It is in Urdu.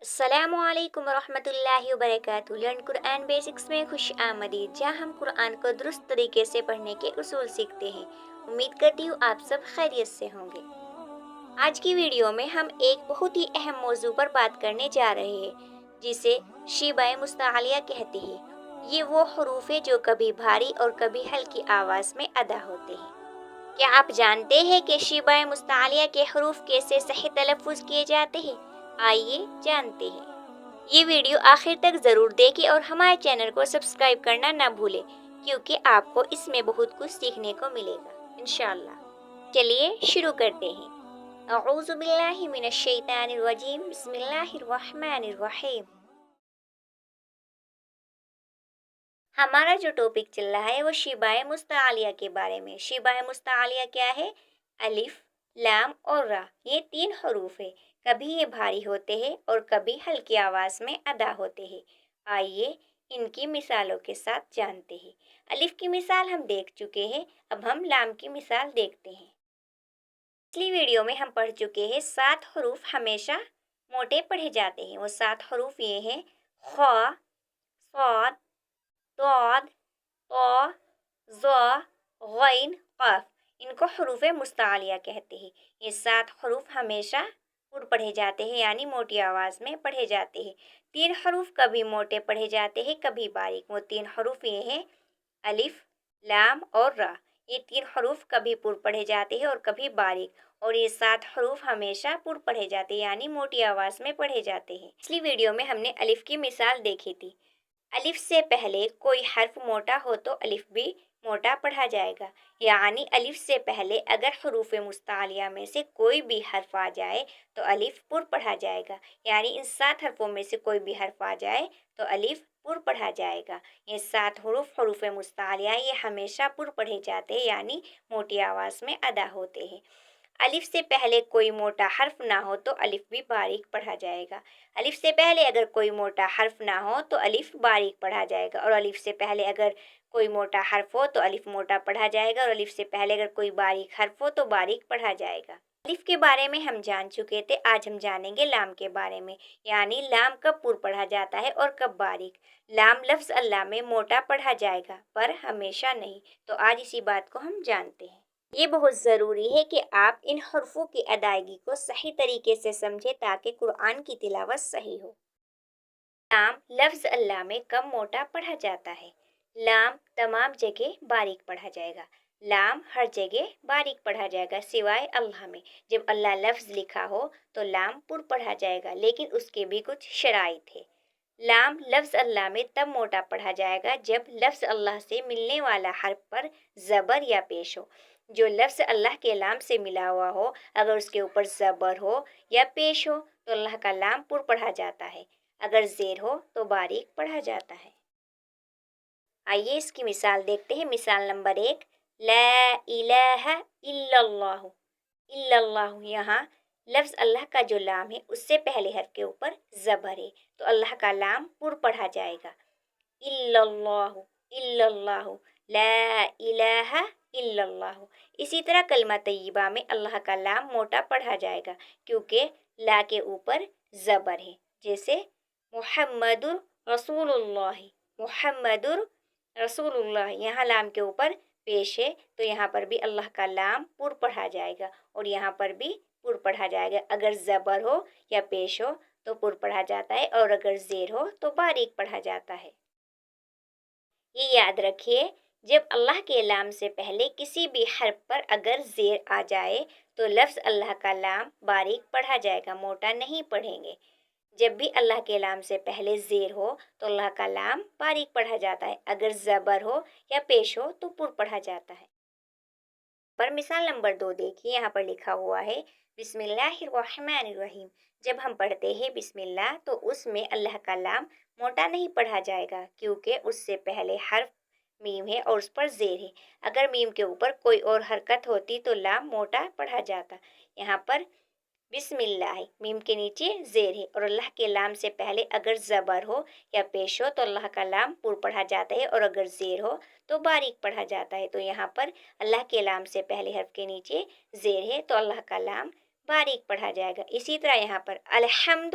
السلام علیکم ورحمۃ اللہ وبرکاتہ۔ لرن قرآن بیسکس میں خوش آمدید، جہاں ہم قرآن کو درست طریقے سے پڑھنے کے اصول سیکھتے ہیں۔ امید کرتی ہوں آپ سب خیریت سے ہوں گے۔ آج کی ویڈیو میں ہم ایک بہت ہی اہم موضوع پر بات کرنے جا رہے ہیں، جسے شیبہ مستعلیہ کہتے ہیں۔ یہ وہ حروف ہیں جو کبھی بھاری اور کبھی ہلکی آواز میں ادا ہوتے ہیں۔ کیا آپ جانتے ہیں کہ شیبہ مستعلیہ کے حروف کیسے صحیح تلفظ کیے جاتے ہیں؟ آئیے جانتے ہیں۔ یہ ویڈیو آخر تک ضرور دیکھیں اور ہمارے چینل کو سبسکرائب کرنا نہ بھولیں، کیونکہ آپ کو اس میں بہت کچھ سیکھنے کو ملے گا انشاءاللہ۔ چلیے شروع کرتے ہیں۔ اعوذ باللہ من الشیطان الرجیم، بسم اللہ الرحمن الرحیم۔ ہمارا جو ٹاپک چل رہا ہے وہ شیبہ مستعلیہ کے بارے میں۔ شیبہ مستعلیہ کیا ہے؟ الف، لام اور را، یہ تین حروف ہے۔ کبھی یہ بھاری ہوتے ہیں اور کبھی ہلکی آواز میں ادا ہوتے ہیں۔ آئیے ان کی مثالوں کے ساتھ جانتے ہیں۔ الف کی مثال ہم دیکھ چکے ہیں، اب ہم لام کی مثال دیکھتے ہیں۔ پچھلی ویڈیو میں ہم پڑھ چکے ہیں 7 حروف ہمیشہ موٹے پڑھے جاتے ہیں۔ وہ 7 حروف یہ ہیں: خ، صاد، ضاد، طا، ظا، غین، قاف۔ ان کو حروف مستعلیہ کہتے ہیں۔ یہ 7 حروف ہمیشہ پر پڑھے جاتے ہیں، یعنی موٹی آواز میں پڑھے جاتے ہیں۔ 3 حروف کبھی موٹے پڑھے جاتے ہیں، کبھی باریک۔ وہ 3 حروف یہ ہیں: الف، لام اور را۔ یہ 3 حروف کبھی پر پڑھے جاتے ہیں اور کبھی باریک، اور یہ 7 حروف ہمیشہ پر پڑھے جاتے ہیں، یعنی موٹی آواز میں پڑھے جاتے ہیں۔ پچھلی ویڈیو میں ہم نے الف کی مثال دیکھی تھی۔ الف سے پہلے کوئی حرف موٹا ہو تو الف بھی موٹا پڑھا جائے گا، یعنی الف سے پہلے اگر حروف مستعلیہ میں سے کوئی بھی حرف آ جائے تو الف پر پڑھا جائے گا، یعنی ان 7 حرفوں میں سے کوئی بھی حرف آ جائے تو الف پر پڑھا جائے گا۔ یہ 7 حروف مستعلیہ یہ ہمیشہ پر پڑھے جاتے ہیں، یعنی موٹی آواز میں ادا ہوتے ہیں۔ الف سے پہلے کوئی موٹا حرف نہ ہو تو الف بھی باریک پڑھا جائے گا۔ الف سے پہلے اگر کوئی موٹا حرف نہ ہو تو الف باریک پڑھا جائے گا، اور الف سے پہلے اگر کوئی موٹا حرف ہو تو الف موٹا پڑھا جائے گا، اور الف سے پہلے اگر کوئی باریک حرف ہو تو باریک پڑھا جائے گا۔ الف کے بارے میں ہم جان چکے تھے، آج ہم جانیں گے لام کے بارے میں، یعنی لام کب پر پڑھا جاتا ہے اور کب باریک۔ لام لفظ اللہ میں موٹا پڑھا جائے گا، پر ہمیشہ نہیں۔ تو آج اسی بات کو ہم جانتے ہیں۔ یہ بہت ضروری ہے کہ آپ ان حروفوں کی ادائیگی کو صحیح طریقے سے سمجھیں تاکہ قرآن کی تلاوت صحیح ہو۔ لام لفظ اللہ میں کب موٹا پڑھا جاتا ہے؟ لام تمام جگہ باریک پڑھا جائے گا۔ لام ہر جگہ باریک پڑھا جائے گا سوائے اللہ میں۔ جب اللہ لفظ لکھا ہو تو لام پر پڑھا جائے گا، لیکن اس کے بھی کچھ شرائط ہے۔ لام لفظ اللہ میں تب موٹا پڑھا جائے گا جب لفظ اللہ سے ملنے والا حرف پر زبر یا پیش ہو۔ جو لفظ اللہ کے لام سے ملا ہوا ہو، اگر اس کے اوپر زبر ہو یا پیش ہو تو اللہ کا لام پر پڑھا جاتا ہے، اگر زیر ہو تو باریک پڑھا جاتا ہے۔ آئیے اس کی مثال دیکھتے ہیں۔ مثال نمبر 1، لا الہ الا اللہ۔ الا اللہ، یہاں لفظ اللہ کا جو لام ہے اس سے پہلے حرف کے اوپر زبر ہے، تو اللہ کا لام پر پڑھا جائے گا۔ الا اللہ، الا اللہ، لا الہ الا اللہ۔ اسی طرح کلمہ طیبہ میں اللہ کا لام موٹا پڑھا جائے گا، کیونکہ لا کے اوپر زبر ہے، جیسے محمد رسول اللہ، محمد رسول اللہ۔ یہاں لام کے اوپر پیش ہے تو یہاں پر بھی اللہ کا لام پر پڑھا جائے گا، اور یہاں پر بھی پر پڑھا جائے گا۔ اگر زبر ہو یا پیش ہو تو پر پڑھا جاتا ہے، اور اگر زیر ہو تو باریک پڑھا جاتا ہے۔ یہ یاد رکھیے، جب اللہ کے لام سے پہلے کسی بھی حرف پر اگر زیر آ جائے تو لفظ اللہ کا لام باریک پڑھا جائے گا، موٹا نہیں پڑھیں گے۔ جب بھی اللہ کے لام سے پہلے زیر ہو تو اللہ کا لام باریک پڑھا جاتا ہے، اگر زبر ہو یا پیش ہو تو پر پڑھا جاتا ہے۔ پر مثال نمبر 2 دیکھیے، یہاں پر لکھا ہوا ہے بسم اللہ الرحمن الرحیم۔ جب ہم پڑھتے ہیں بسم اللہ تو اس میں اللہ کا لام موٹا نہیں پڑھا جائے گا، کیونکہ اس سے پہلے حرف میم ہے اور اس پر زیر ہے۔ اگر میم کے اوپر کوئی اور حرکت ہوتی تو لام موٹا پڑھا جاتا۔ یہاں پر بسم اللہ، میم کے نیچے زیر ہے، اور اللہ کے لام سے پہلے اگر زبر ہو یا پیش ہو تو اللہ کا لام پر پڑھا جاتا ہے، اور اگر زیر ہو تو باریک پڑھا جاتا ہے۔ تو یہاں پر اللہ کے لام سے پہلے حرف کے نیچے زیر ہے تو اللہ کا لام باریک پڑھا جائے گا۔ اسی طرح یہاں پر الحمد